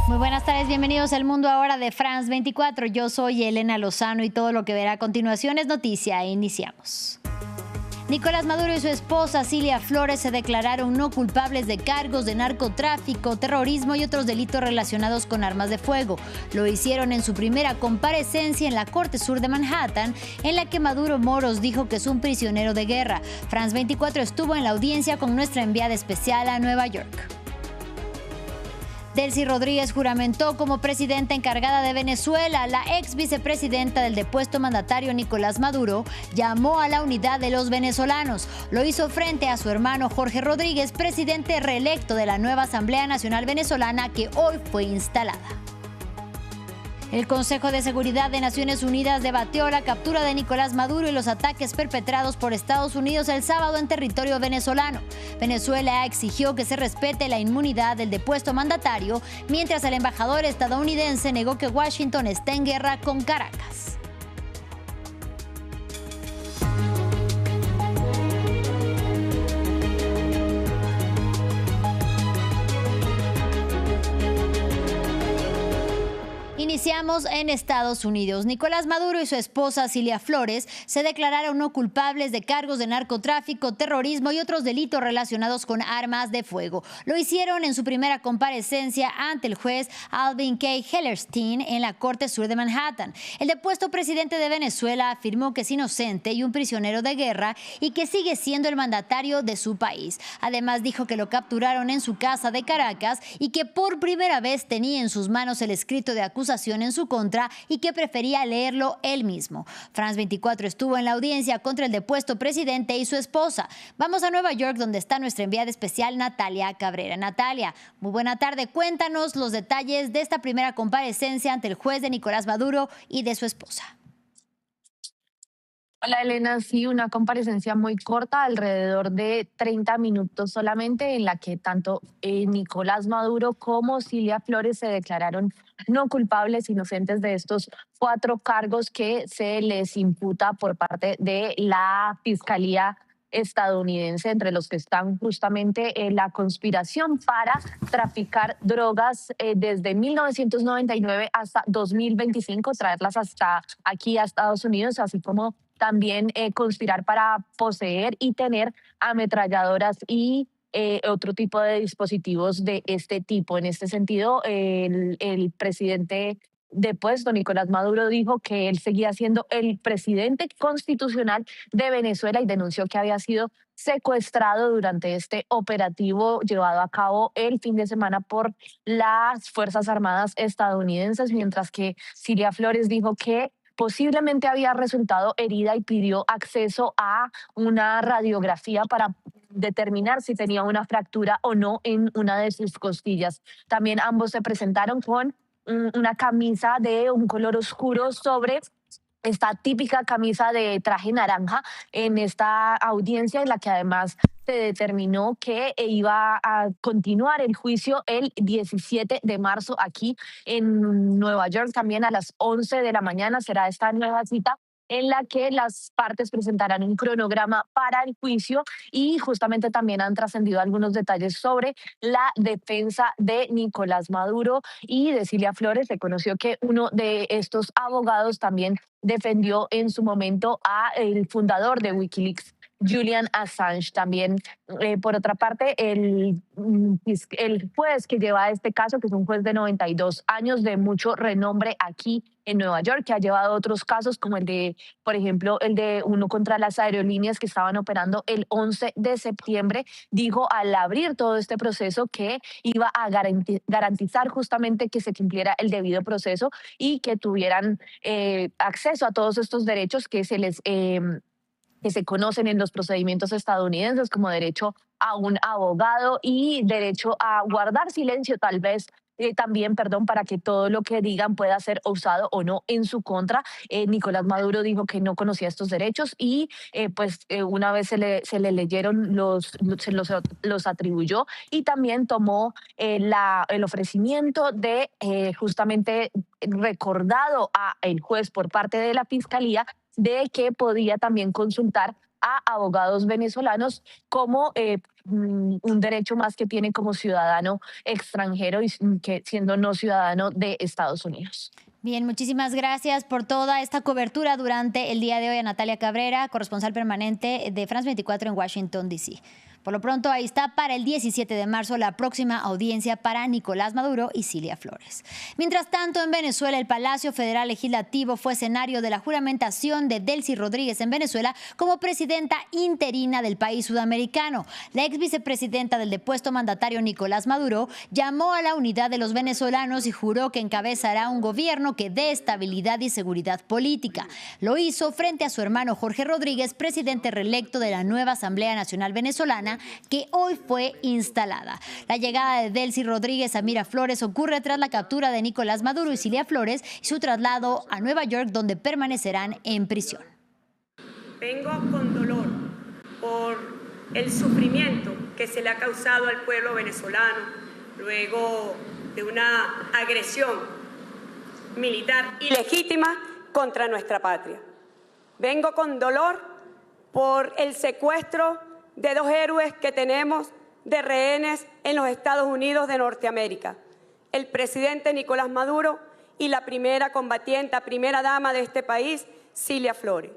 Muy buenas tardes, bienvenidos al Mundo Ahora de France 24. Yo soy Elena Lozano y todo lo que verá a continuación es noticia. Iniciamos. Nicolás Maduro y su esposa Cilia Flores se declararon no culpables de cargos de narcotráfico, terrorismo y otros delitos relacionados con armas de fuego. Lo hicieron en su primera comparecencia en la Corte Sur de Manhattan, en la que Maduro Moros dijo que es un prisionero de guerra. France 24 estuvo en la audiencia con nuestra enviada especial a Nueva York. Delcy Rodríguez juramentó como presidenta encargada de Venezuela. La ex vicepresidenta del depuesto mandatario Nicolás Maduro llamó a la unidad de los venezolanos. Lo hizo frente a su hermano Jorge Rodríguez, presidente reelecto de la nueva Asamblea Nacional Venezolana que hoy fue instalada. El Consejo de Seguridad de Naciones Unidas debatió la captura de Nicolás Maduro y los ataques perpetrados por Estados Unidos el sábado en territorio venezolano. Venezuela exigió que se respete la inmunidad del depuesto mandatario, mientras el embajador estadounidense negó que Washington esté en guerra con Caracas. Iniciamos en Estados Unidos. Nicolás Maduro y su esposa Cilia Flores se declararon no culpables de cargos de narcotráfico, terrorismo y otros delitos relacionados con armas de fuego. Lo hicieron en su primera comparecencia ante el juez Alvin K. Hellerstein en la Corte Sur de Manhattan. El depuesto presidente de Venezuela afirmó que es inocente y un prisionero de guerra y que sigue siendo el mandatario de su país. Además dijo que lo capturaron en su casa de Caracas y que por primera vez tenía en sus manos el escrito de acusación en su contra y que prefería leerlo él mismo. France 24 estuvo en la audiencia contra el depuesto presidente y su esposa. Vamos a Nueva York, donde está nuestra enviada especial Natalia Cabrera. Natalia, muy buena tarde. Cuéntanos los detalles de esta primera comparecencia ante el juez de Nicolás Maduro y de su esposa. Hola Elena, sí, una comparecencia muy corta, alrededor de 30 minutos solamente, en la que tanto Nicolás Maduro como Cilia Flores se declararon no culpables, inocentes de estos 4 cargos que se les imputa por parte de la Fiscalía estadounidense, entre los que están justamente la conspiración para traficar drogas desde 1999 hasta 2025, traerlas hasta aquí a Estados Unidos, así como también conspirar para poseer y tener ametralladoras y otro tipo de dispositivos de este tipo. En este sentido, el presidente depuesto, Nicolás Maduro, dijo que él seguía siendo el presidente constitucional de Venezuela y denunció que había sido secuestrado durante este operativo llevado a cabo el fin de semana por las Fuerzas Armadas estadounidenses, mientras que Cilia Flores dijo que posiblemente había resultado herida y pidió acceso a una radiografía para determinar si tenía una fractura o no en una de sus costillas. También ambos se presentaron con una camisa de un color oscuro sobre esta típica camisa de traje naranja en esta audiencia, en la que además se determinó que iba a continuar el juicio el 17 de marzo aquí en Nueva York. También a las 11 de la mañana será esta nueva cita en la que las partes presentarán un cronograma para el juicio, y justamente también han trascendido algunos detalles sobre la defensa de Nicolás Maduro y de Cilia Flores. Se conoció que uno de estos abogados también defendió en su momento a el fundador de Wikileaks, Julian Assange. También, por otra parte, el juez que lleva este caso, que es un juez de 92 años de mucho renombre aquí en Nueva York, que ha llevado otros casos como el de, por ejemplo, el de uno contra las aerolíneas que estaban operando el 11 de septiembre, dijo al abrir todo este proceso que iba a garantizar justamente que se cumpliera el debido proceso y que tuvieran acceso a todos estos derechos que se conocen en los procedimientos estadounidenses, como derecho a un abogado y derecho a guardar silencio, tal vez también, perdón, para que todo lo que digan pueda ser usado o no en su contra. Nicolás Maduro dijo que no conocía estos derechos y una vez se le leyeron, los atribuyó, y también tomó el ofrecimiento de justamente recordado a el juez por parte de la Fiscalía de que podía también consultar a abogados venezolanos como un derecho más que tiene como ciudadano extranjero y que siendo no ciudadano de Estados Unidos. Bien, muchísimas gracias por toda esta cobertura durante el día de hoy a Natalia Cabrera, corresponsal permanente de France 24 en Washington, D.C. Por lo pronto, ahí está para el 17 de marzo la próxima audiencia para Nicolás Maduro y Cilia Flores. Mientras tanto, en Venezuela, el Palacio Federal Legislativo fue escenario de la juramentación de Delcy Rodríguez en Venezuela como presidenta interina del país sudamericano. La ex vicepresidenta del depuesto mandatario Nicolás Maduro llamó a la unidad de los venezolanos y juró que encabezará un gobierno que dé estabilidad y seguridad política. Lo hizo frente a su hermano Jorge Rodríguez, presidente reelecto de la nueva Asamblea Nacional Venezolana, que hoy fue instalada. La llegada de Delcy Rodríguez a Miraflores ocurre tras la captura de Nicolás Maduro y Cilia Flores y su traslado a Nueva York, donde permanecerán en prisión. Vengo con dolor por el sufrimiento que se le ha causado al pueblo venezolano luego de una agresión militar ilegítima contra nuestra patria. Vengo con dolor por el secuestro de 2 héroes que tenemos de rehenes en los Estados Unidos de Norteamérica, el presidente Nicolás Maduro y la primera combatiente, primera dama de este país, Cilia Flores.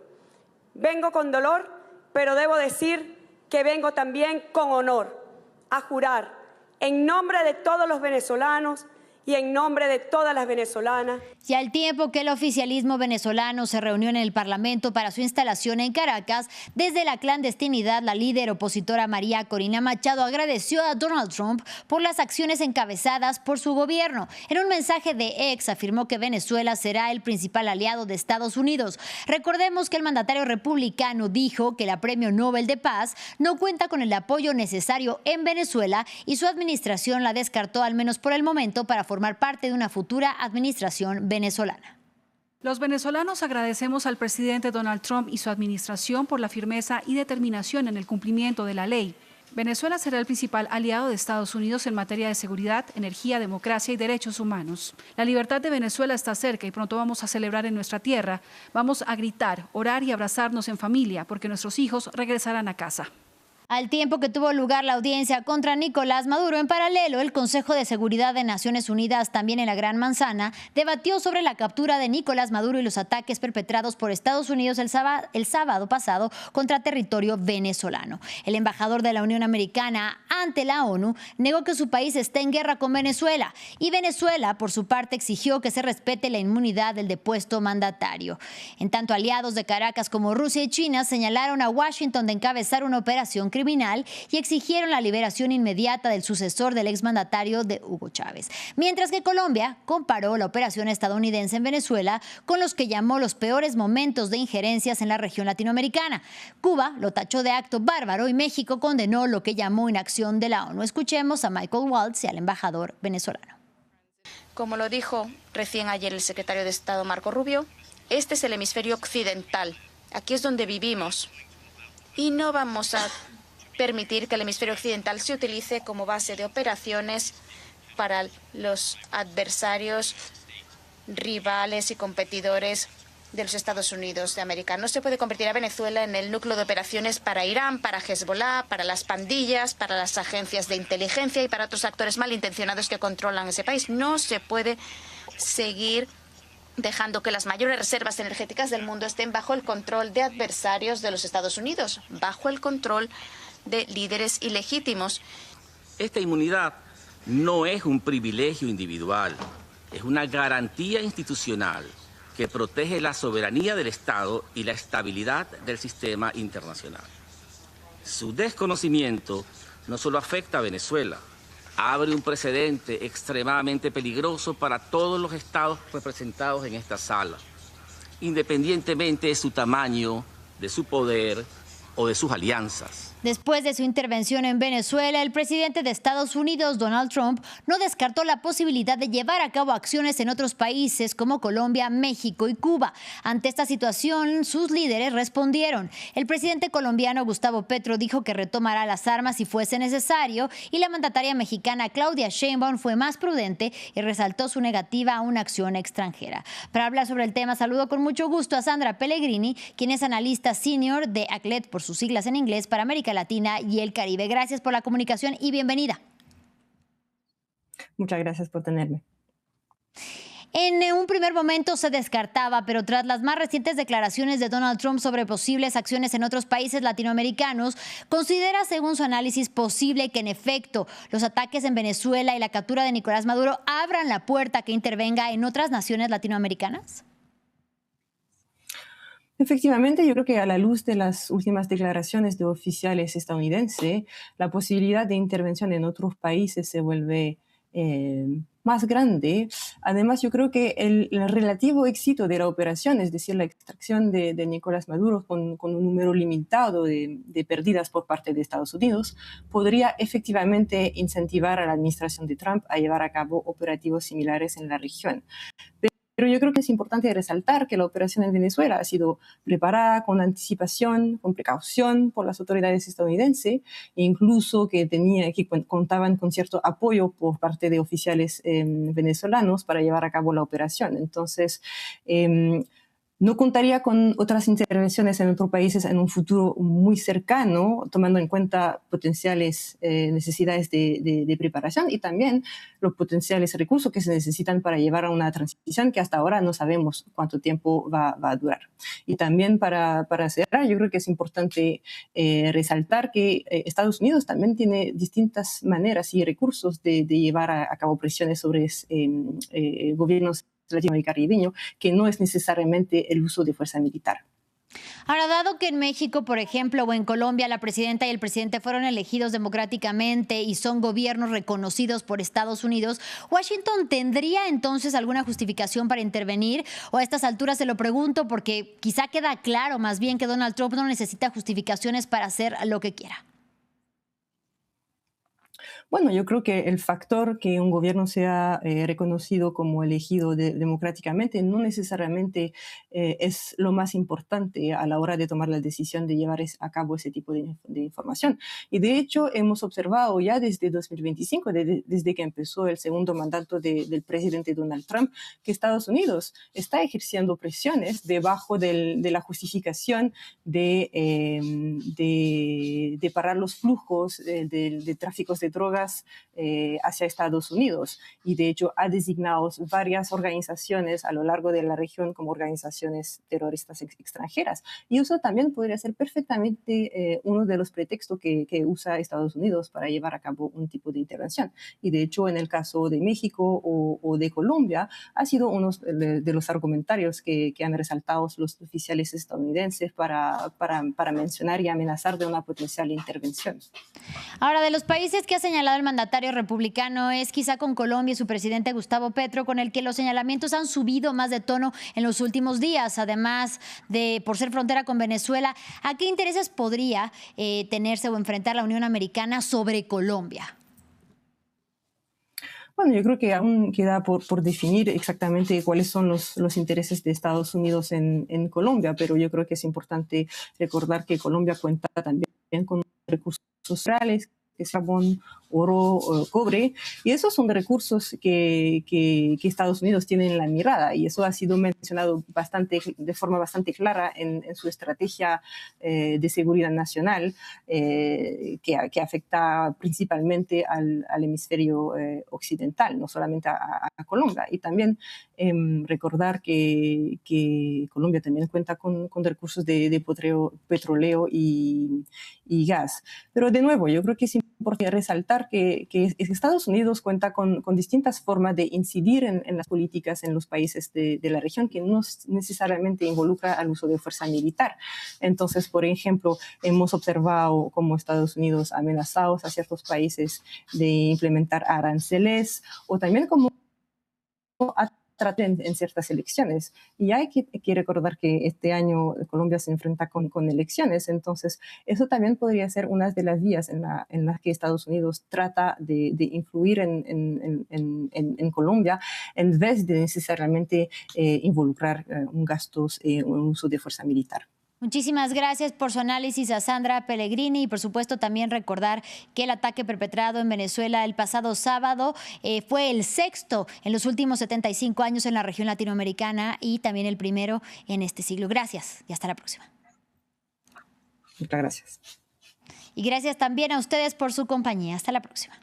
Vengo con dolor, pero debo decir que vengo también con honor a jurar en nombre de todos los venezolanos y en nombre de todas las venezolanas. Y al tiempo que el oficialismo venezolano se reunió en el Parlamento para su instalación en Caracas, desde la clandestinidad, la líder opositora María Corina Machado agradeció a Donald Trump por las acciones encabezadas por su gobierno. En un mensaje de ex afirmó que Venezuela será el principal aliado de Estados Unidos. Recordemos que el mandatario republicano dijo que la Premio Nobel de Paz no cuenta con el apoyo necesario en Venezuela y su administración la descartó al menos por el momento para formar parte de una futura administración venezolana. Los venezolanos agradecemos al presidente Donald Trump y su administración por la firmeza y determinación en el cumplimiento de la ley. Venezuela será el principal aliado de Estados Unidos en materia de seguridad, energía, democracia y derechos humanos. La libertad de Venezuela está cerca y pronto vamos a celebrar en nuestra tierra. Vamos a gritar, orar y abrazarnos en familia porque nuestros hijos regresarán a casa. Al tiempo que tuvo lugar la audiencia contra Nicolás Maduro, en paralelo, el Consejo de Seguridad de Naciones Unidas, también en la Gran Manzana, debatió sobre la captura de Nicolás Maduro y los ataques perpetrados por Estados Unidos el sábado pasado contra territorio venezolano. El embajador de la Unión Americana ante la ONU negó que su país esté en guerra con Venezuela y Venezuela, por su parte, exigió que se respete la inmunidad del depuesto mandatario. En tanto, aliados de Caracas como Rusia y China señalaron a Washington de encabezar una operación criminal y exigieron la liberación inmediata del sucesor del exmandatario de Hugo Chávez. Mientras que Colombia comparó la operación estadounidense en Venezuela con los que llamó los peores momentos de injerencias en la región latinoamericana. Cuba lo tachó de acto bárbaro y México condenó lo que llamó inacción de la ONU. Escuchemos a Michael Waltz y al embajador venezolano. Como lo dijo recién ayer el secretario de Estado Marco Rubio, este es el hemisferio occidental. Aquí es donde vivimos. Y no vamos a permitir que el hemisferio occidental se utilice como base de operaciones para los adversarios, rivales y competidores de los Estados Unidos de América. No se puede convertir a Venezuela en el núcleo de operaciones para Irán, para Hezbollah, para las pandillas, para las agencias de inteligencia y para otros actores malintencionados que controlan ese país. No se puede seguir dejando que las mayores reservas energéticas del mundo estén bajo el control de adversarios de los Estados Unidos, bajo el control de líderes ilegítimos. Esta inmunidad no es un privilegio individual, es una garantía institucional que protege la soberanía del Estado y la estabilidad del sistema internacional. Su desconocimiento no solo afecta a Venezuela, abre un precedente extremadamente peligroso para todos los estados representados en esta sala, independientemente de su tamaño, de su poder o de sus alianzas. Después de su intervención en Venezuela, el presidente de Estados Unidos, Donald Trump, no descartó la posibilidad de llevar a cabo acciones en otros países como Colombia, México y Cuba. Ante esta situación, sus líderes respondieron. El presidente colombiano Gustavo Petro dijo que retomará las armas si fuese necesario, y la mandataria mexicana Claudia Sheinbaum fue más prudente y resaltó su negativa a una acción extranjera. Para hablar sobre el tema, saludo con mucho gusto a Sandra Pellegrini, quien es analista senior de ACLED, por sus siglas en inglés, para América Latina y el Caribe. Gracias por la comunicación y bienvenida. Muchas gracias por tenerme. En un primer momento se descartaba, pero tras las más recientes declaraciones de Donald Trump sobre posibles acciones en otros países latinoamericanos, considera, según su análisis, posible que en efecto los ataques en Venezuela y la captura de Nicolás Maduro abran la puerta a que intervenga en otras naciones latinoamericanas. Efectivamente, yo creo que a la luz de las últimas declaraciones de oficiales estadounidenses, la posibilidad de intervención en otros países se vuelve más grande. Además, yo creo que el relativo éxito de la operación, es decir, la extracción de Nicolás Maduro con un número limitado de pérdidas por parte de Estados Unidos, podría efectivamente incentivar a la administración de Trump a llevar a cabo operativos similares en la región. Pero yo creo que es importante resaltar que la operación en Venezuela ha sido preparada con anticipación, con precaución por las autoridades estadounidenses, e incluso que contaban con cierto apoyo por parte de oficiales venezolanos para llevar a cabo la operación. Entonces, no contaría con otras intervenciones en otros países en un futuro muy cercano, tomando en cuenta potenciales necesidades de preparación y también los potenciales recursos que se necesitan para llevar a una transición que hasta ahora no sabemos cuánto tiempo va a durar. Y también para cerrar, yo creo que es importante resaltar que Estados Unidos también tiene distintas maneras y recursos de llevar a cabo presiones sobre gobiernos latinoamericano y caribeño, que no es necesariamente el uso de fuerza militar. Ahora, dado que en México, por ejemplo, o en Colombia, la presidenta y el presidente fueron elegidos democráticamente y son gobiernos reconocidos por Estados Unidos, ¿Washington tendría entonces alguna justificación para intervenir? O a estas alturas se lo pregunto porque quizá queda claro más bien que Donald Trump no necesita justificaciones para hacer lo que quiera. Bueno, yo creo que el factor que un gobierno sea reconocido como elegido democráticamente no necesariamente es lo más importante a la hora de tomar la decisión de llevar a cabo ese tipo de información. Y de hecho hemos observado ya desde 2025, desde que empezó el segundo mandato del presidente Donald Trump, que Estados Unidos está ejerciendo presiones debajo de la justificación de parar los flujos de tráficos de drogas hacia Estados Unidos, y de hecho ha designado varias organizaciones a lo largo de la región como organizaciones terroristas extranjeras, y eso también podría ser perfectamente uno de los pretextos que usa Estados Unidos para llevar a cabo un tipo de intervención. Y de hecho en el caso de México o de Colombia ha sido uno de los argumentarios que han resaltado los oficiales estadounidenses para mencionar y amenazar de una potencial intervención. Ahora, de los países que ha señalado el mandatario republicano es quizá con Colombia y su presidente Gustavo Petro, con el que los señalamientos han subido más de tono en los últimos días, además de por ser frontera con Venezuela. ¿A qué intereses podría tenerse o enfrentar la Unión Americana sobre Colombia? Bueno, yo creo que aún queda por definir exactamente cuáles son los intereses de Estados Unidos en Colombia, pero yo creo que es importante recordar que Colombia cuenta también con recursos naturales, que es carbón, oro, cobre, y esos son recursos que Estados Unidos tiene en la mirada, y eso ha sido mencionado de forma bastante clara en su estrategia de seguridad nacional, que afecta principalmente al hemisferio occidental, no solamente a Colombia. Y también recordar que Colombia también cuenta con recursos de petróleo y gas. Pero de nuevo, yo creo que es importante resaltar que Estados Unidos cuenta con distintas formas de incidir en las políticas en los países de la región, que no necesariamente involucra al uso de fuerza militar. Entonces, por ejemplo, hemos observado cómo Estados Unidos ha amenazado a ciertos países de implementar aranceles, o también como ha traten en ciertas elecciones. Y hay que recordar que este año Colombia se enfrenta con elecciones, entonces eso también podría ser una de las vías en las que Estados Unidos trata de influir en Colombia, en vez de necesariamente involucrar gastos un uso de fuerza militar. Muchísimas gracias por su análisis a Sandra Pellegrini y por supuesto también recordar que el ataque perpetrado en Venezuela el pasado sábado fue el sexto en los últimos 75 años en la región latinoamericana y también el primero en este siglo. Gracias y hasta la próxima. Muchas gracias. Y gracias también a ustedes por su compañía. Hasta la próxima.